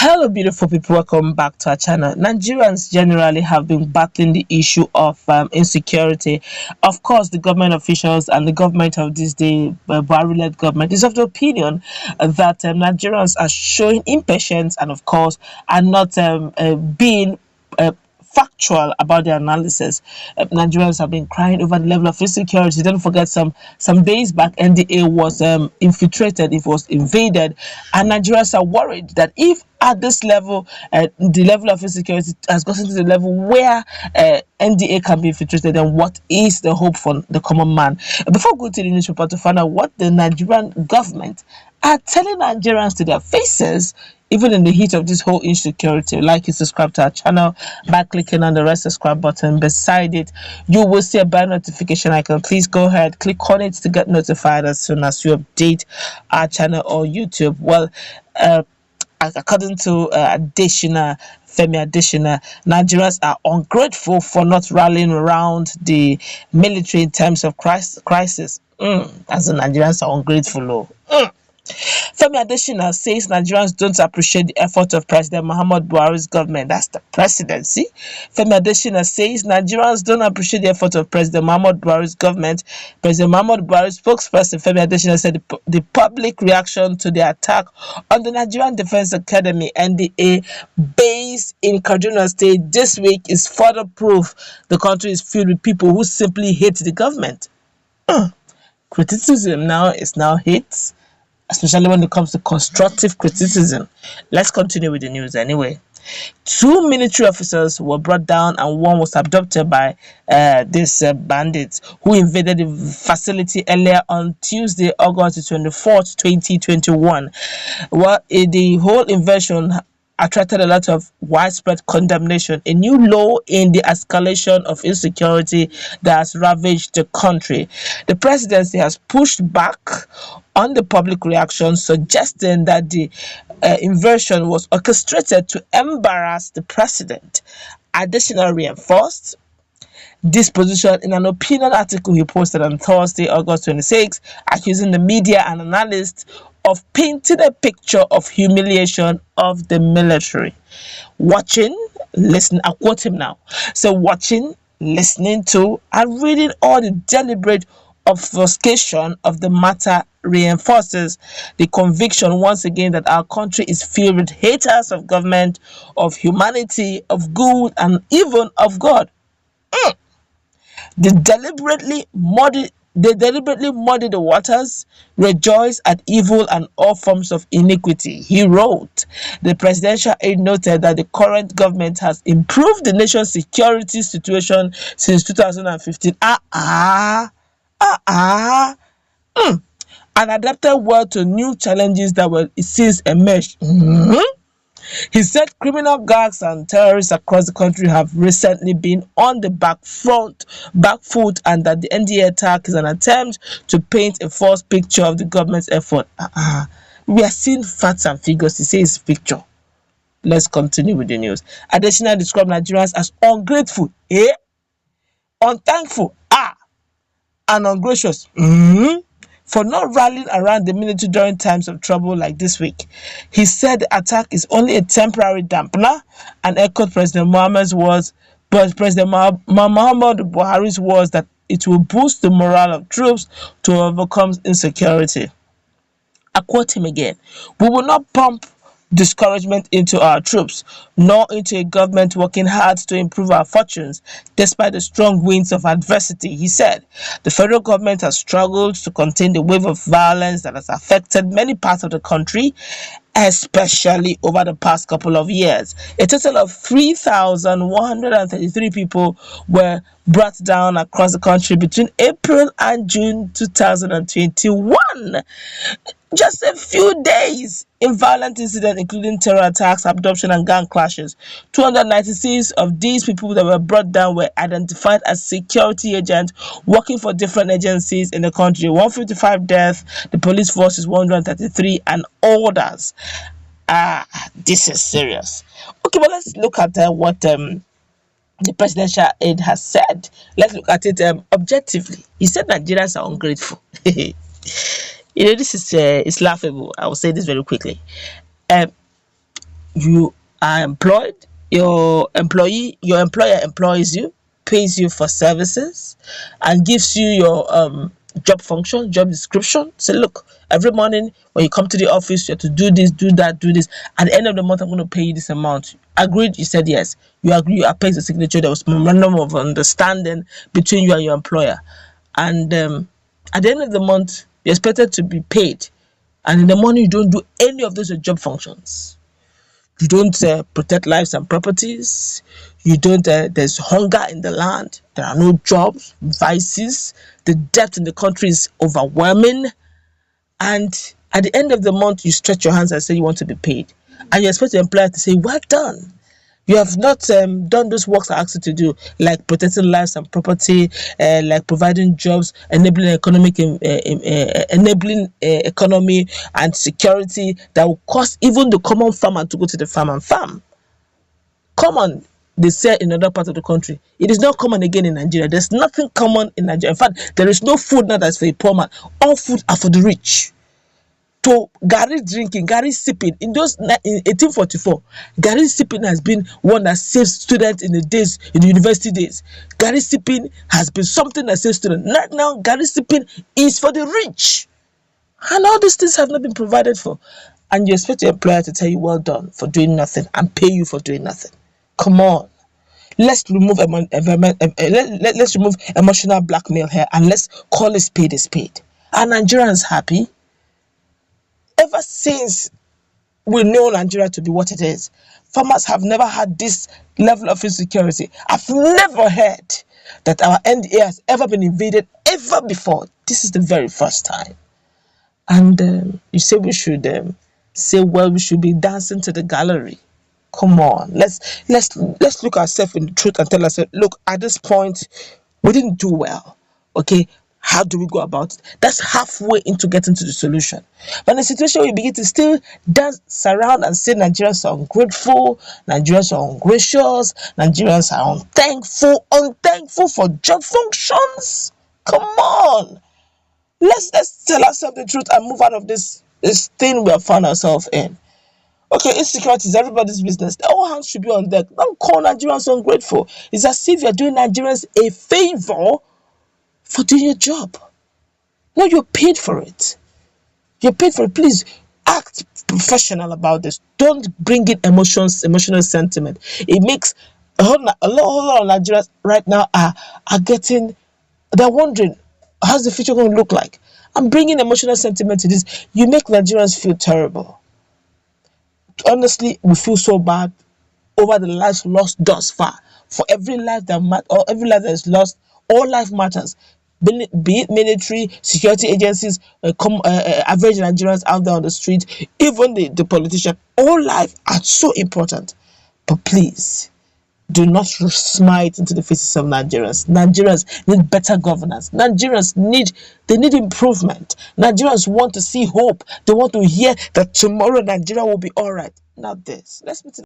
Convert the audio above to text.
Hello, beautiful people. Welcome back to our channel. Nigerians generally have been battling the issue of insecurity. Of course, the government officials and the government of this day, Buhari-led government, is of the opinion that Nigerians are showing impatience and, of course, are not being factual about the analysis. Nigerians have been crying over the level of insecurity. Don't forget, some days back, NDA was infiltrated, it was invaded, and Nigerians are worried that if at this level, the level of insecurity has gotten to the level where NDA can be infiltrated, then what is the hope for the common man? Before going to the news report to find out what the Nigerian government are telling Nigerians to their faces, even in the heat of this whole insecurity, like you subscribe to our channel by clicking on the red subscribe button. Beside it, you will see a bell notification icon. Please go ahead, click on it to get notified as soon as you update our channel or YouTube. Well, according to Femi Adesina, Nigerians are ungrateful for not rallying around the military in times of crisis. As the Nigerians are ungrateful. Femi Adesina says Nigerians don't appreciate the effort of President Muhammad Buhari's government. That's the presidency. Femi Adesina says Nigerians don't appreciate the effort of President Muhammad Buhari's government. President Muhammad Buhari's spokesperson Femi Adesina said the public reaction to the attack on the Nigerian Defense Academy NDA base in Kaduna State this week is further proof the country is filled with people who simply hate the government. Criticism now is hate, especially when it comes to constructive criticism. Let's continue with the news anyway. 2 military officers were brought down and one was abducted by these bandits who invaded the facility earlier on Tuesday, August 24th, 2021. Well, the whole invasion attracted a lot of widespread condemnation, a new low in the escalation of insecurity that has ravaged the country. The presidency has pushed back on the public reaction, suggesting that the invasion was orchestrated to embarrass the president. Additionally, reinforced this position in an opinion article he posted on Thursday, August 26, accusing the media and analysts of painting a picture of humiliation of the military. Watching, listen, I quote him now. So watching, listening to, and reading all the deliberate obfuscation of the matter reinforces the conviction once again that our country is filled with haters of government, of humanity, of good, and even of God. They deliberately muddy the waters, rejoice at evil and all forms of iniquity, he wrote. The presidential aide noted that the current government has improved the nation's security situation since 2015. And adapted well to new challenges that were since emerged. He said criminal gangs and terrorists across the country have recently been on the back foot, and that the NDA attack is an attempt to paint a false picture of the government's effort. We are seeing facts and figures. He says picture. Let's continue with the news. Additionally, described Nigerians as ungrateful, unthankful, and ungracious. For not rallying around the military during times of trouble like this week. He said the attack is only a temporary dampener and echoed President Muhammad's words, but President Muhammad Buhari's words that it will boost the morale of troops to overcome insecurity. I quote him again. We will not pump discouragement into our troops, nor into a government working hard to improve our fortunes despite the strong winds of adversity, he said. The federal government has struggled to contain the wave of violence that has affected many parts of the country, especially over the past couple of years. A total of 3,133 people were brought down across the country between April and June 2021. Just a few days in violent incidents, including terror attacks, abduction, and gang clashes. 296 of these people that were brought down were identified as security agents working for different agencies in the country. 155 deaths, the police force is 133, and others. This is serious. Okay, but let's look at what the presidential aide has said. Let's look at it objectively. He said Nigerians are ungrateful. This is it's laughable. I will say this very quickly. You are employed, your employer employs you, pays you for services, and gives you your job function, job description. Say, look, every morning when you come to the office, you have to do this, do that, do this. At the end of the month, I'm going to pay you this amount. Agreed? You said yes. You agree, you are paying the signature. There was a memorandum of understanding between you and your employer. And at the end of the month, you're expected to be paid. And in the morning, you don't do any of those job functions. You don't protect lives and properties. You don't, there's hunger in the land. There are no jobs, vices. The debt in the country is overwhelming. And at the end of the month, you stretch your hands and say you want to be paid. And you expect the employer to say, well done. You have not done those works I asked you to do, like protecting lives and property, like providing jobs, enabling economy and security that will cause even the common farmer to go to the farm and farm. Common, they say in other parts of the country. It is not common again in Nigeria. There's nothing common in Nigeria. In fact, there is no food now that's for a poor man. All food are for the rich. To Gary drinking, Gary sipping, in 1844, Gary sipping has been one that saves students in the university days. Gary sipping has been something that saves students. Right now, Gary sipping is for the rich. And all these things have not been provided for. And you expect your employer to tell you, well done for doing nothing, and pay you for doing nothing. Come on. Let's remove let's remove emotional blackmail here, and let's call a spade a spade. Are Nigerians happy? Ever since we know Nigeria to be what it is, farmers have never had this level of insecurity. I've never heard that our NDA has ever been invaded ever before. This is the very first time. And you say we should say, well, we should be dancing to the gallery. Come on, let's look ourselves in the truth and tell ourselves, look, at this point, we didn't do well. Okay, how do we go about it? That's halfway into getting to the solution. But in the situation we begin to still dance around and say Nigerians are ungrateful, Nigerians are ungracious, Nigerians are unthankful for job functions. Come on. Let's tell ourselves the truth and move out of this thing we have found ourselves in. Okay, insecurity is everybody's business. All hands should be on deck. Don't call Nigerians ungrateful. It's as if you're doing Nigerians a favor for doing your job. No, you're paid for it. You're paid for it. Please act professional about this. Don't bring in emotional sentiment. It makes a lot of Nigerians right now are getting, they're wondering, how's the future going to look like? I'm bringing emotional sentiment to this. You make Nigerians feel terrible. Honestly, we feel so bad over the lives lost thus far. For every life that is lost, all life matters. Be it military, security agencies, average Nigerians out there on the street, even the politician, all life are so important. But please, do not smite into the faces of Nigerians. Nigerians need better governance. Nigerians need improvement. Nigerians want to see hope. They want to hear that tomorrow Nigeria will be all right. Not this. Let's meet